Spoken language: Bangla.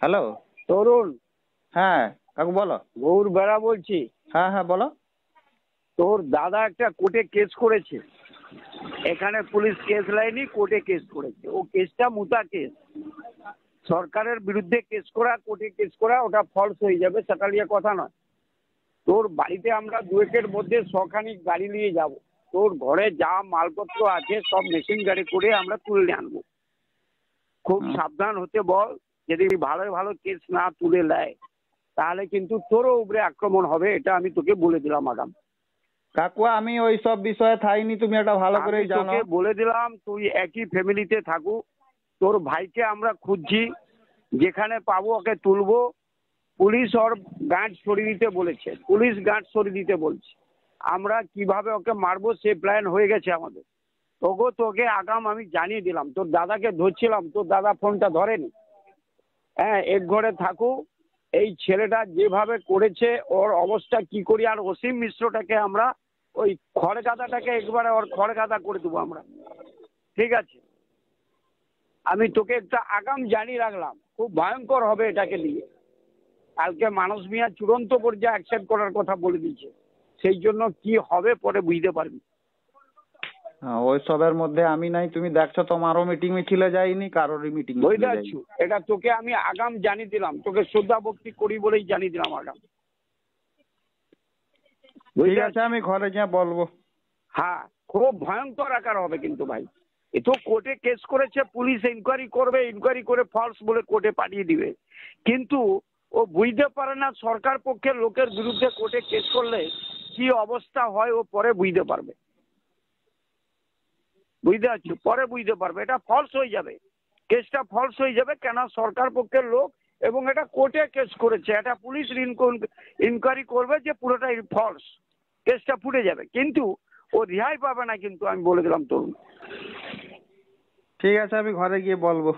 হ্যালো। তরুণ, হ্যাঁ কাকু বলো। গৌর বেড়া বলছি। হ্যাঁ হ্যাঁ বলো। তোর দাদা একটা কোর্টে কেস করেছে, এখানে পুলিশ কেস লাইনি, কোর্টে কেস করেছে। ও কেসটা মুতা কেস, সরকারের বিরুদ্ধে কেস করা, কোর্টে কেস করা, ওটা ফলস হয়ে যাবে, সেটা নিয়ে কথা নয়। তোর বাড়িতে আমরা দুয়েকের মধ্যে শখানিক গাড়ি নিয়ে যাব, তোর ঘরে যা মালপত্র আছে সব মেশিন গাড়ি করে আমরা তুলে নিয়ে আনবো। খুব সাবধান হতে বল, যদি ভালো ভালো কেস না তুলে নেয় তাহলে কিন্তু তোরও উপরে আক্রমণ হবে, এটা আমি তোকে বলে দিলাম আগাম। কাকু আমি ওই সব বিষয়ে থাইনি, তুমি এটা ভালো আমি করেই জানো। তোকে বলে দিলাম, তুই একই ফ্যামিলিতে থাকুক। তোর ভাইকে আমরা খুঁজছি, যেখানে পাবো ওকে তুলবো। পুলিশ ওর গাঁট সরিয়ে দিতে বলেছে, পুলিশ গাঁট সরিয়ে দিতে বলছে। আমরা কিভাবে ওকে মারবো সে প্ল্যান হয়ে গেছে আমাদের। তোকে আগাম আমি জানিয়ে দিলাম। তোর দাদাকে ধরছিলাম, তোর দাদা ফোনটা ধরেনি। হ্যাঁ, এক ঘরে থাকুক। এই ছেলেটা যেভাবে করেছে ওর অবস্থা কি করি, আর অসীম মিশ্রটাকে আমরা ওই খড়গাদাটাকে একবারে ওর খড়গাদা করে দেবো আমরা। ঠিক আছে, আমি তোকে একটা আগাম জানিয়ে রাখলাম, খুব ভয়ঙ্কর হবে এটাকে নিয়ে। কালকে মানস মিয়া চূড়ান্ত পর্যায়ে অ্যাকসেপ্ট করার কথা বলে দিয়েছে, সেই জন্য কি হবে পরে বুঝতে পারবি। হ্যাঁ ওই সবের মধ্যে আমি নাই, তুমি দেখছো তোমারও মিটিং মিছিলে যাইনি, কারোরই মিটিং বুঝতে মিছিলে পারছো, যাইনি। এটা তোকে আমি আগাম জানিয়ে দিলাম, তোকে শ্রদ্ধা ভক্তি করি বলেই জানিয়ে দিলাম আগাম। ঠিক আছে আমি ঘরে গিয়ে বলবো। হ্যাঁ, খুব ভয়ঙ্কর আকার হবে কিন্তু ভাই। এ তো কোর্টে কেস করেছে, পুলিশ ইনকোয়ারি করবে, ইনকোয়ারি করে ফলস বলে কোর্টে পাঠিয়ে দিবে। কিন্তু ও বুঝতে পারে না সরকার পক্ষের লোকের বিরুদ্ধে কোর্টে কেস করলে কি অবস্থা হয়, ও পরে বুঝতে পারবে। বুঝতে পারছো, পরে বুঝতে পারবে এটা ফলস হয়ে যাবে, কেসটা ফলস হয়ে যাবে। কেন সরকার পক্ষের লোক এবং এটা কোর্টে কেস করেছে, এটা পুলিশ ইনকোয়ারি করবে যে পুরোটাই ফলস, কেসটা ফুটে যাবে। কিন্তু ও রেহাই পাবে না, কিন্তু আমি বলে দিলাম তরুণ। ঠিক আছে আমি ঘরে গিয়ে বলবো।